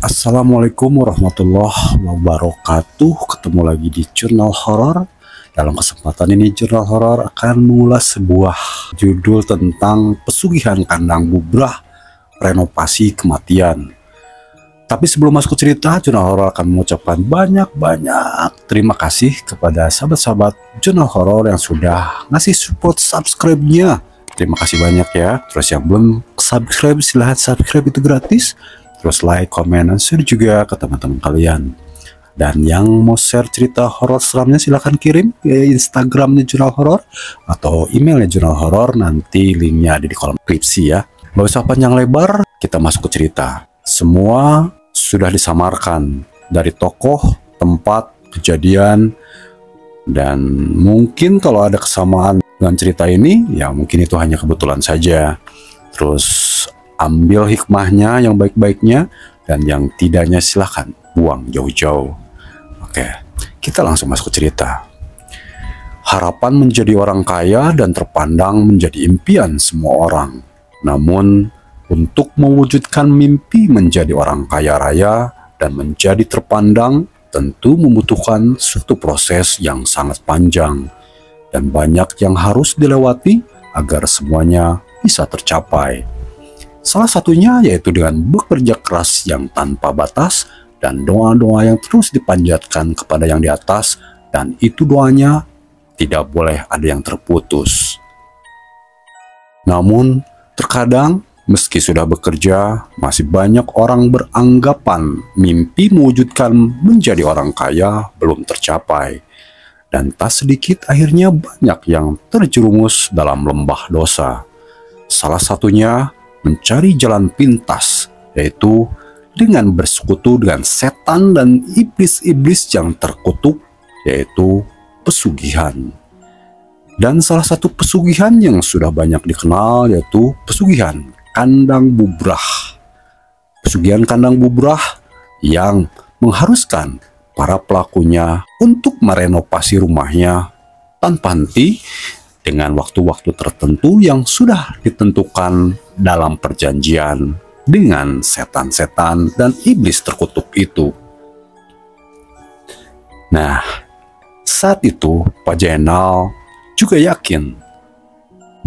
Assalamualaikum warahmatullahi wabarakatuh. Ketemu lagi di Jurnal Horor. Dalam kesempatan ini Jurnal Horor akan mengulas sebuah judul tentang pesugihan kandang bubrah renovasi kematian. Tapi sebelum masuk ke cerita, Jurnal Horor akan mengucapkan banyak terima kasih kepada sahabat-sahabat Jurnal Horor yang sudah ngasih support subscribe-nya. Terima kasih banyak ya. Terus yang belum subscribe silahkan subscribe, itu gratis. Terus like, comment, dan share juga ke teman-teman kalian. Dan yang mau share cerita horor seramnya silahkan kirim ke Instagramnya Jurnal Horor atau emailnya Jurnal Horor. Nanti linknya ada di kolom deskripsi ya. Gak usah panjang lebar, kita masuk ke cerita. Semua sudah disamarkan dari tokoh, tempat, kejadian, dan mungkin kalau ada kesamaan dengan cerita ini, ya mungkin itu hanya kebetulan saja. Terus ambil hikmahnya yang baik-baiknya, dan yang tidaknya silahkan buang jauh-jauh. Oke, kita langsung masuk ke cerita. Harapan menjadi orang kaya dan terpandang menjadi impian semua orang. Namun, untuk mewujudkan mimpi menjadi orang kaya raya dan menjadi terpandang, tentu membutuhkan suatu proses yang sangat panjang dan banyak yang harus dilewati agar semuanya bisa tercapai. Salah satunya yaitu dengan bekerja keras yang tanpa batas dan doa-doa yang terus dipanjatkan kepada yang di atas, dan itu doanya tidak boleh ada yang terputus. Namun, terkadang meski sudah bekerja, masih banyak orang beranggapan mimpi mewujudkan menjadi orang kaya belum tercapai. Dan tak sedikit akhirnya banyak yang terjerumus dalam lembah dosa. Salah satunya mencari jalan pintas, yaitu dengan bersekutu dengan setan dan iblis-iblis yang terkutuk, yaitu pesugihan. Dan salah satu pesugihan yang sudah banyak dikenal yaitu pesugihan kandang bubrah. Pesugihan kandang bubrah yang mengharuskan para pelakunya untuk merenovasi rumahnya tanpa henti dengan waktu-waktu tertentu yang sudah ditentukan dalam perjanjian dengan setan-setan dan iblis terkutuk itu. Nah, saat itu Pak Jainal juga yakin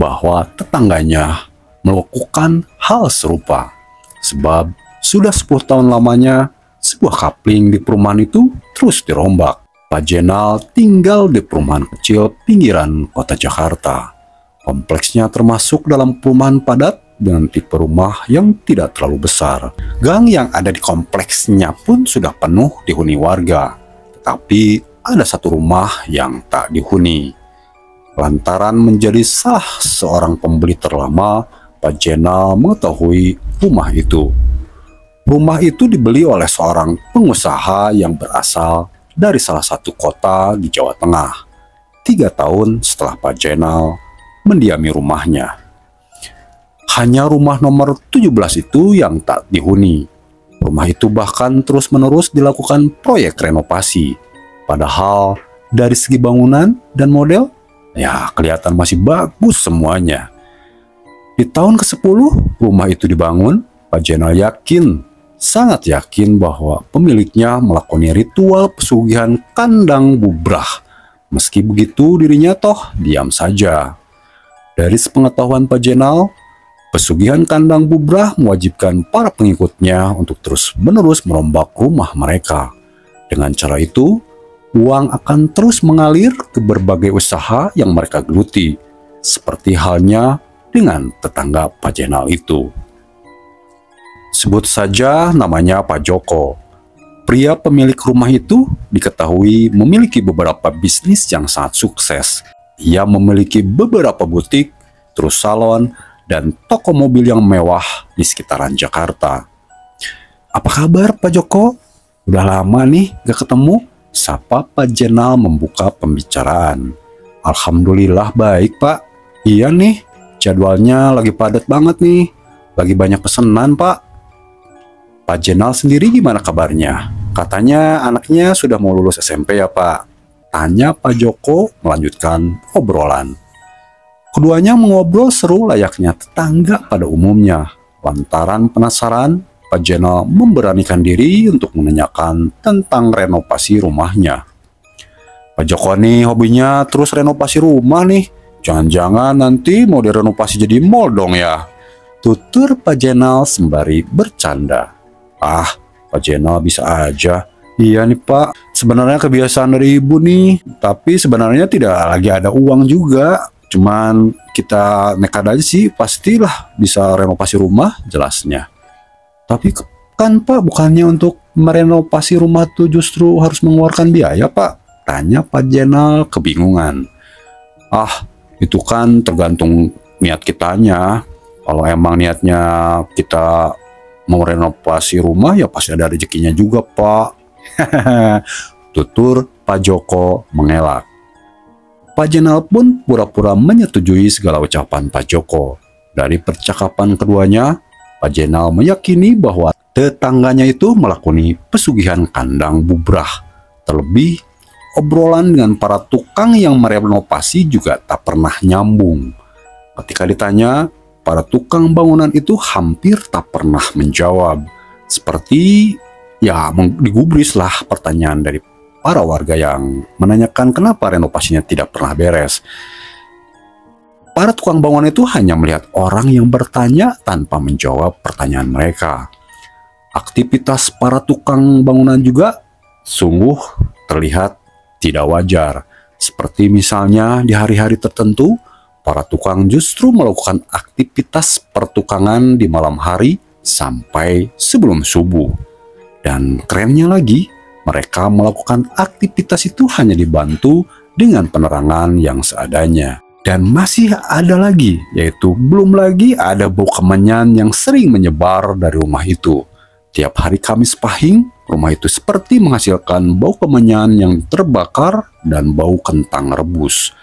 bahwa tetangganya melakukan hal serupa, sebab sudah 10 tahun lamanya sebuah kapling di perumahan itu terus dirombak. Pak Jainal tinggal di perumahan kecil pinggiran kota Jakarta. Kompleksnya termasuk dalam perumahan padat dengan tipe rumah yang tidak terlalu besar. Gang yang ada di kompleksnya pun sudah penuh dihuni warga. Tetapi ada satu rumah yang tak dihuni. Lantaran menjadi salah seorang pembeli terlama, Pak Jainal mengetahui rumah itu. Rumah itu dibeli oleh seorang pengusaha yang berasal dari salah satu kota di Jawa Tengah. 3 tahun setelah Pak Jainal mendiami rumahnya. Hanya rumah nomor 17 itu yang tak dihuni. Rumah itu bahkan terus-menerus dilakukan proyek renovasi. Padahal dari segi bangunan dan model, ya kelihatan masih bagus semuanya. Di tahun ke-10 rumah itu dibangun, Pak Jainal sangat yakin bahwa pemiliknya melakoni ritual pesugihan kandang bubrah. Meski begitu dirinya toh diam saja. Dari sepengetahuan Pak Jainal, pesugihan kandang bubrah mewajibkan para pengikutnya untuk terus-menerus merombak rumah mereka. Dengan cara itu, uang akan terus mengalir ke berbagai usaha yang mereka geluti, seperti halnya dengan tetangga Pak Jainal itu. Sebut saja namanya Pak Joko. Pria pemilik rumah itu diketahui memiliki beberapa bisnis yang sangat sukses. Ia memiliki beberapa butik, terus salon, dan toko mobil yang mewah di sekitaran Jakarta. "Apa kabar Pak Joko? Udah lama nih gak ketemu," sapa Pak Jainal membuka pembicaraan. "Alhamdulillah baik Pak. Iya nih, jadwalnya lagi padat banget nih. Lagi banyak pesanan Pak." "Pak Jainal sendiri gimana kabarnya? Katanya anaknya sudah mau lulus SMP ya Pak?" tanya Pak Joko melanjutkan obrolan. Keduanya mengobrol seru layaknya tetangga pada umumnya. Lantaran penasaran Pak Jenal memberanikan diri untuk menanyakan tentang renovasi rumahnya. Pak Joko nih hobinya terus renovasi rumah nih. Jangan-jangan nanti mau direnovasi jadi mall dong ya? Tutur Pak Jenal sembari bercanda. Ah, Pak Jenal bisa aja. Iya nih Pak, sebenarnya kebiasaan dari ibu nih. Tapi sebenarnya tidak lagi ada uang juga. Cuman kita nekat aja sih, pastilah bisa renovasi rumah, jelasnya. Tapi kan Pak, bukannya untuk merenovasi rumah tuh justru harus mengeluarkan biaya Pak? Tanya Pak Jenal kebingungan. Ah, itu kan tergantung niat kitanya. Kalau emang niatnya kita mau renovasi rumah, ya pasti ada rezekinya juga Pak. Tutur Pak Joko mengelak. Pak Jenal pun pura-pura menyetujui segala ucapan Pak Joko. Dari percakapan keduanya, Pak Jenal meyakini bahwa tetangganya itu melakoni pesugihan kandang bubrah. Terlebih, obrolan dengan para tukang yang merenovasi juga tak pernah nyambung. Ketika ditanya, para tukang bangunan itu hampir tak pernah menjawab. Seperti ya digubrislah pertanyaan dari para warga yang menanyakan kenapa renovasinya tidak pernah beres. Para tukang bangunan itu hanya melihat orang yang bertanya tanpa menjawab pertanyaan mereka. Aktivitas para tukang bangunan juga sungguh terlihat tidak wajar. Seperti misalnya di hari-hari tertentu, para tukang justru melakukan aktivitas pertukangan di malam hari sampai sebelum subuh. Dan kerennya lagi, mereka melakukan aktivitas itu hanya dibantu dengan penerangan yang seadanya. Dan masih ada lagi, yaitu belum lagi ada bau kemenyan yang sering menyebar dari rumah itu. Tiap hari Kamis Pahing, rumah itu seperti menghasilkan bau kemenyan yang terbakar dan bau kentang rebus.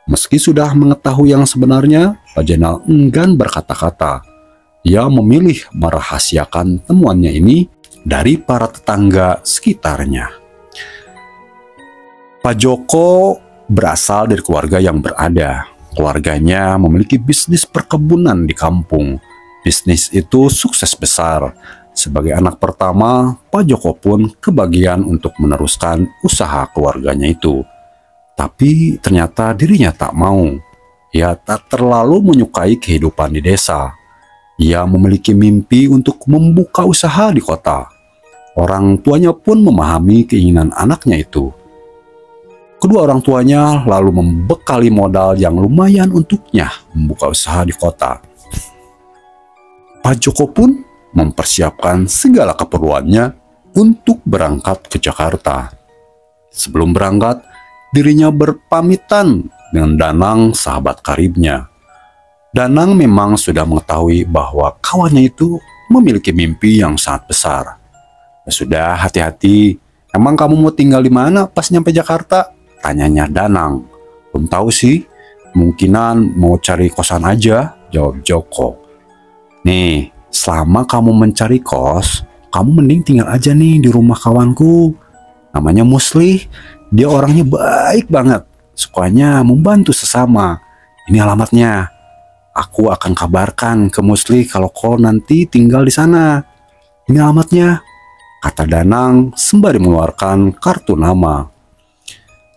Meski sudah mengetahui yang sebenarnya, Pak Jenal enggan berkata-kata. Ia memilih merahasiakan temuannya ini dari para tetangga sekitarnya. Pak Joko berasal dari keluarga yang berada. Keluarganya memiliki bisnis perkebunan di kampung. Bisnis itu sukses besar. Sebagai anak pertama, Pak Joko pun kebagian untuk meneruskan usaha keluarganya itu. Tapi ternyata dirinya tak mau. Ia tak terlalu menyukai kehidupan di desa. Ia memiliki mimpi untuk membuka usaha di kota. Orang tuanya pun memahami keinginan anaknya itu. Kedua orang tuanya lalu membekali modal yang lumayan untuknya membuka usaha di kota. Pak Joko pun mempersiapkan segala keperluannya untuk berangkat ke Jakarta. Sebelum berangkat, dirinya berpamitan dengan Danang, sahabat karibnya. Danang memang sudah mengetahui bahwa kawannya itu memiliki mimpi yang sangat besar. Ya sudah, hati-hati. Emang kamu mau tinggal di mana pas nyampe Jakarta? Tanyanya Danang. Belum tahu sih. Kemungkinan mau cari kosan aja, jawab Joko. Nih, selama kamu mencari kos, kamu mending tinggal aja nih di rumah kawanku. Namanya Muslih. Dia orangnya baik banget. Sukanya membantu sesama. Ini alamatnya. Aku akan kabarkan ke Muslih kalau kau nanti tinggal di sana. Ini alamatnya, kata Danang sembari mengeluarkan kartu nama.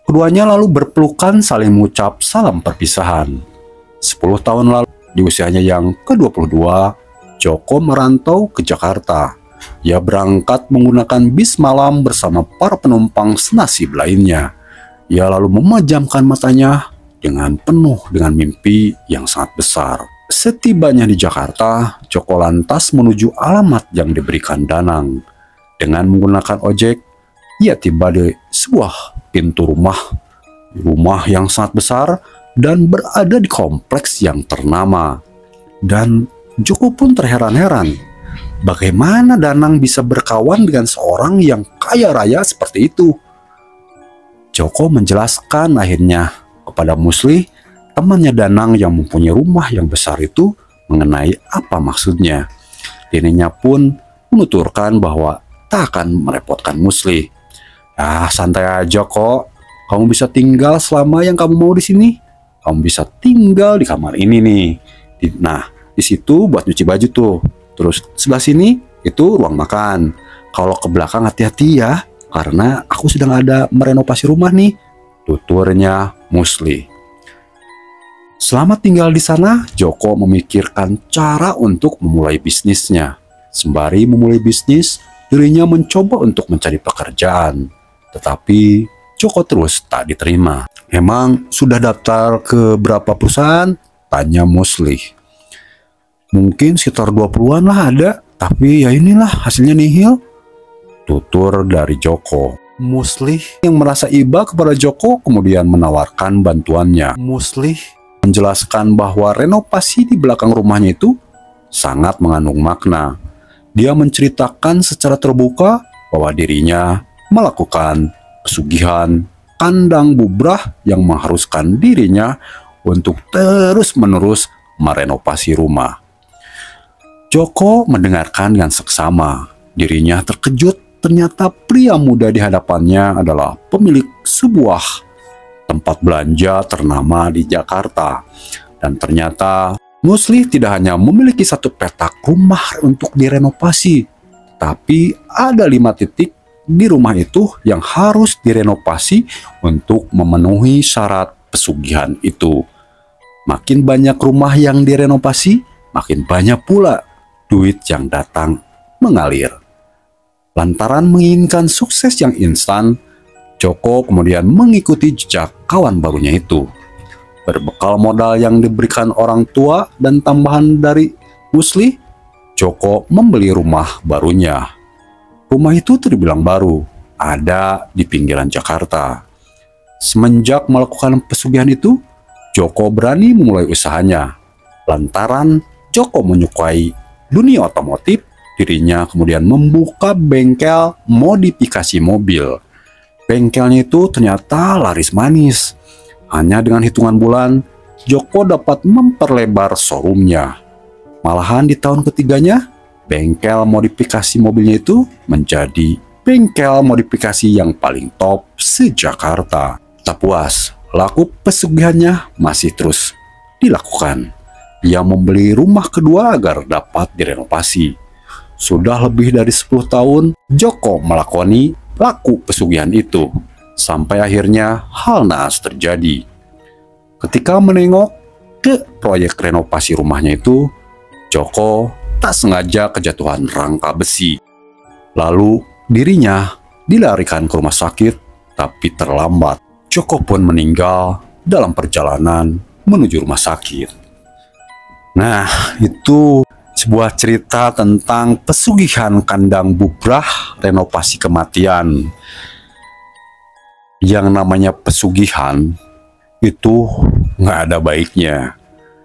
Keduanya lalu berpelukan saling mengucap salam perpisahan. 10 tahun lalu, di usianya yang ke-22, Joko merantau ke Jakarta. Ia berangkat menggunakan bis malam bersama para penumpang senasib lainnya. Ia lalu memejamkan matanya dengan penuh dengan mimpi yang sangat besar. Setibanya di Jakarta, Joko lantas menuju alamat yang diberikan Danang. Dengan menggunakan ojek, ia tiba di sebuah pintu rumah yang sangat besar dan berada di kompleks yang ternama. Dan Joko pun terheran-heran, bagaimana Danang bisa berkawan dengan seorang yang kaya raya seperti itu. Joko menjelaskan akhirnya kepada Muslih, temannya Danang yang mempunyai rumah yang besar itu, mengenai apa maksudnya. Dirinya pun menuturkan bahwa tak akan merepotkan Muslih. Ah, santai aja kok. Kamu bisa tinggal selama yang kamu mau di sini. Kamu bisa tinggal di kamar ini nih. Nah, di situ buat nyuci baju tuh. Terus sebelah sini itu ruang makan. Kalau ke belakang hati-hati ya, karena aku sedang ada merenovasi rumah nih, tuturnya Muslih. Selama tinggal di sana, Joko memikirkan cara untuk memulai bisnisnya. Sembari memulai bisnis, dirinya mencoba untuk mencari pekerjaan. Tetapi Joko terus tak diterima. Emang sudah daftar ke berapa perusahaan? Tanya Muslih. Mungkin sekitar 20-an lah ada, tapi ya inilah hasilnya nihil, tutur dari Joko. Muslih yang merasa iba kepada Joko kemudian menawarkan bantuannya. Muslih menjelaskan bahwa renovasi di belakang rumahnya itu sangat mengandung makna. Dia menceritakan secara terbuka bahwa dirinya melakukan pesugihan kandang bubrah yang mengharuskan dirinya untuk terus-menerus merenovasi rumah. Joko mendengarkan dengan seksama. Dirinya terkejut, ternyata pria muda di hadapannya adalah pemilik sebuah tempat belanja ternama di Jakarta. Dan ternyata Muslih tidak hanya memiliki satu petak rumah untuk direnovasi, tapi ada 5 titik di rumah itu yang harus direnovasi untuk memenuhi syarat pesugihan itu. Makin banyak rumah yang direnovasi, makin banyak pula duit yang datang mengalir. Lantaran menginginkan sukses yang instan, Joko kemudian mengikuti jejak kawan barunya itu. Berbekal modal yang diberikan orang tua dan tambahan dari Muslih, Joko membeli rumah barunya. Rumah itu terbilang baru, ada di pinggiran Jakarta. Semenjak melakukan pesugihan itu, Joko berani memulai usahanya. Lantaran Joko menyukai dunia otomotif, dirinya kemudian membuka bengkel modifikasi mobil. Bengkelnya itu ternyata laris manis. Hanya dengan hitungan bulan, Joko dapat memperlebar showroomnya. Malahan di tahun ketiganya, bengkel modifikasi mobilnya itu menjadi bengkel modifikasi yang paling top se-Jakarta. Tak puas, laku pesugihannya masih terus dilakukan. Ia membeli rumah kedua agar dapat direnovasi. Sudah lebih dari 10 tahun, Joko melakoni laku pesugihan itu. Sampai akhirnya hal naas terjadi. Ketika menengok ke proyek renovasi rumahnya itu, Joko tak sengaja kejatuhan rangka besi. Lalu dirinya dilarikan ke rumah sakit, tapi terlambat. Joko pun meninggal dalam perjalanan menuju rumah sakit. Nah, itu sebuah cerita tentang pesugihan kandang bubrah renovasi kematian. Yang namanya pesugihan itu nggak ada baiknya.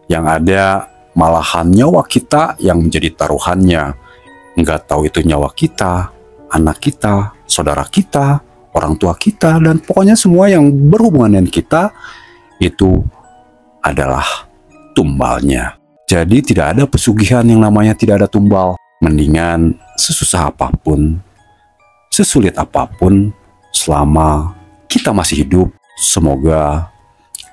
Yang ada malahan nyawa kita yang menjadi taruhannya. Nggak tahu itu nyawa kita, anak kita, saudara kita, orang tua kita, dan pokoknya semua yang berhubungan dengan kita itu adalah tumbalnya. Jadi tidak ada pesugihan yang namanya tidak ada tumbal. Mendingan sesusah apapun, sesulit apapun, selama kita masih hidup, semoga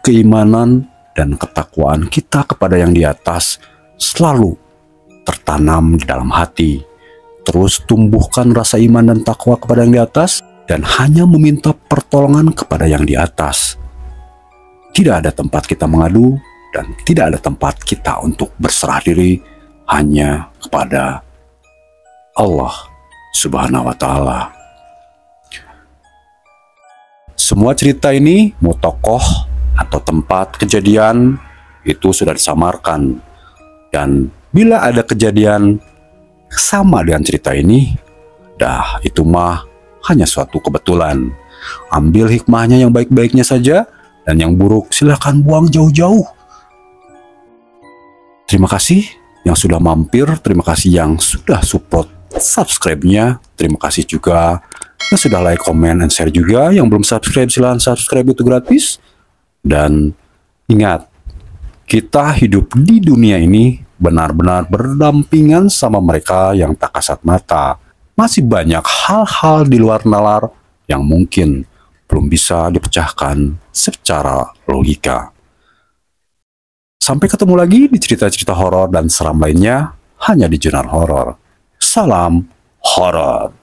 keimanan dan ketakwaan kita kepada yang di atas selalu tertanam di dalam hati. Terus tumbuhkan rasa iman dan takwa kepada yang di atas, dan hanya meminta pertolongan kepada yang di atas. Tidak ada tempat kita mengadu, dan tidak ada tempat kita untuk berserah diri, hanya kepada Allah Subhanahu wa Ta'ala. Semua cerita ini, mau tokoh atau tempat kejadian, itu sudah disamarkan. Dan bila ada kejadian sama dengan cerita ini, dah itu mah hanya suatu kebetulan. Ambil hikmahnya yang baik-baiknya saja, dan yang buruk silahkan buang jauh-jauh. Terima kasih yang sudah mampir, terima kasih yang sudah support subscribe-nya, terima kasih juga yang sudah like, comment, and share juga. Yang belum subscribe silahkan subscribe, itu gratis. Dan ingat, kita hidup di dunia ini benar-benar berdampingan sama mereka yang tak kasat mata. Masih banyak hal-hal di luar nalar yang mungkin belum bisa dipecahkan secara logika. Sampai ketemu lagi di cerita-cerita horor dan seram lainnya hanya di Jurnal Horor. Salam horor.